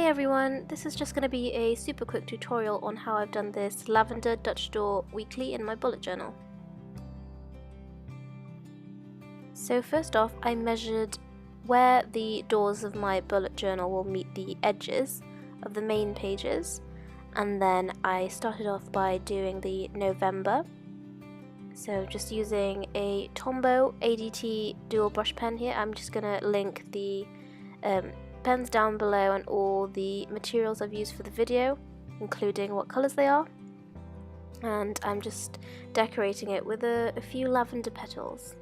everyone, this is just going to be a super quick tutorial on how I've done this Lavender Dutch door weekly in my bullet journal. So first off, I measured where the doors of my bullet journal will meet the edges of the main pages, and then I started off by doing the November. So just using a Tombow ADT dual brush pen here. I'm just going to link the pens down below and all the materials I've used for the video, including what colours they are. And I'm just decorating it with a few lavender petals.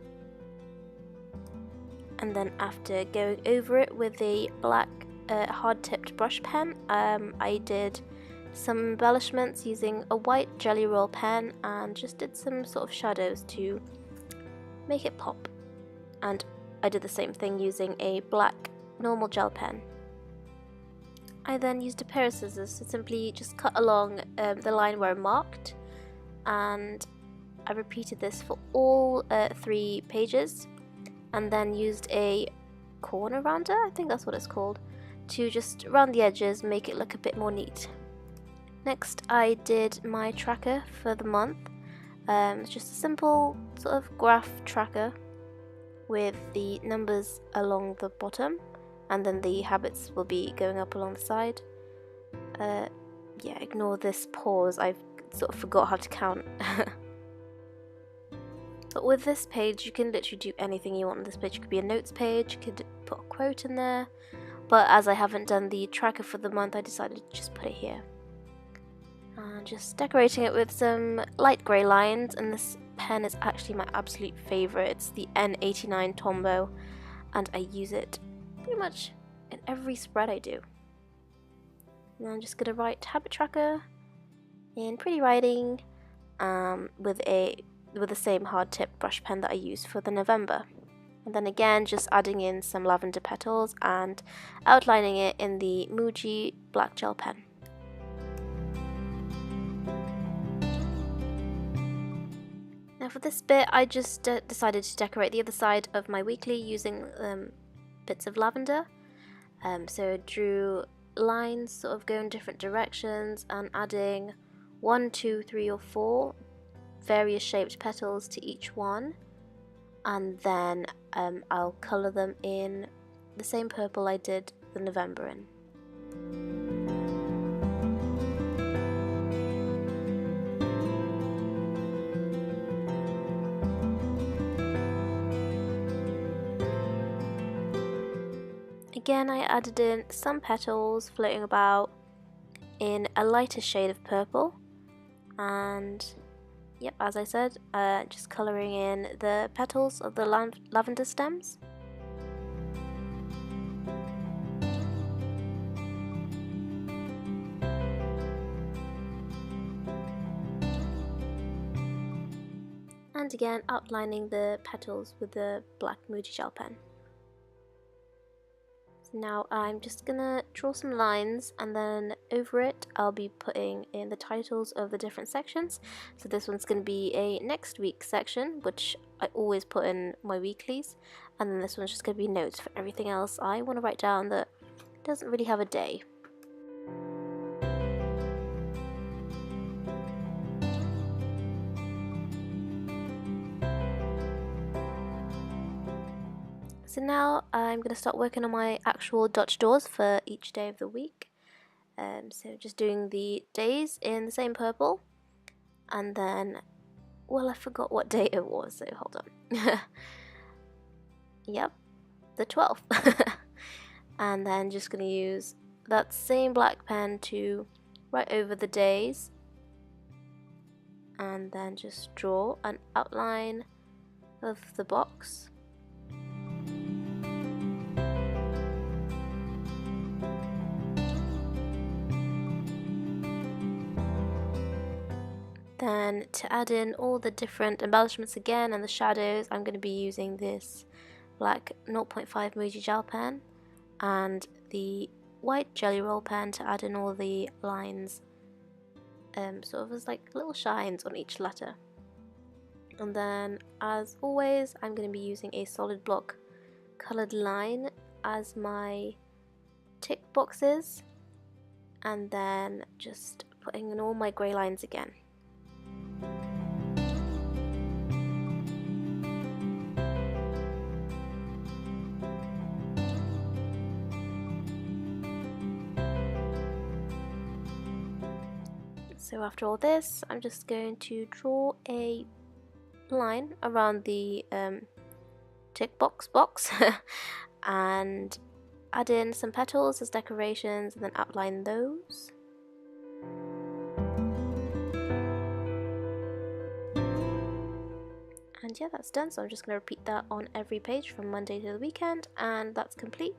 And then after going over it with a black hard-tipped brush pen, I did some embellishments using a white jelly roll pen and just did some sort of shadows to make it pop. And I did the same thing using a black normal gel pen. I then used a pair of scissors to simply just cut along the line where I marked, and I repeated this for all 3 pages, and then used a corner rounder, I think that's what it's called, to just round the edges, make it look a bit more neat. Next I did my tracker for the month. It's just a simple sort of graph tracker with the numbers along the bottom, and then the habits will be going up along the side. Yeah, ignore this pause, I've sort of forgot how to count. But with this page you can literally do anything you want on this page. It could be a notes page, you could put a quote in there, but as I haven't done the tracker for the month I decided to just put it here. And just decorating it with some light grey lines, and this pen is actually my absolute favourite. It's the N89 Tombow, and I use it pretty much in every spread I do. And I'm just going to write habit tracker in pretty writing with the same hard tip brush pen that I used for the November. And then again just adding in some lavender petals and outlining it in the Muji black gel pen. Now for this bit I just decided to decorate the other side of my weekly using bits of lavender. So I drew lines sort of going different directions and adding 1, 2, 3 or 4 various shaped petals to each one, and then I'll colour them in the same purple I did the November in. Again I added in some petals floating about in a lighter shade of purple, and yep, as I said, just colouring in the petals of the lavender stems. And again outlining the petals with the black Muji gel pen. So now I'm just gonna draw some lines, and then over it I'll be putting in the titles of the different sections. So this one's gonna be a next week section, which I always put in my weeklies, and then this one's just gonna be notes for everything else I want to write down that doesn't really have a day. So now I'm going to start working on my actual Dutch doors for each day of the week. So just doing the days in the same purple, and then, well, I forgot what day it was, so hold on. Yep, the 12th. And then just going to use that same black pen to write over the days, and then just draw an outline of the box. Then to add in all the different embellishments again and the shadows, I'm going to be using this black 0.5 Muji gel pen and the white jelly roll pen to add in all the lines, sort of as like little shines on each letter. And then as always I'm going to be using a solid block coloured line as my tick boxes, and then just putting in all my grey lines again. So after all this, I'm just going to draw a line around the tick box and add in some petals as decorations and then outline those. And yeah, that's done. So I'm just going to repeat that on every page from Monday to the weekend, and that's complete.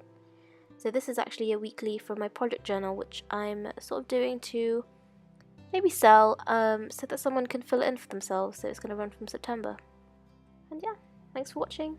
So this is actually a weekly from my project journal, which I'm sort of doing to maybe sell, so that someone can fill it in for themselves. So it's going to run from September. And yeah, thanks for watching.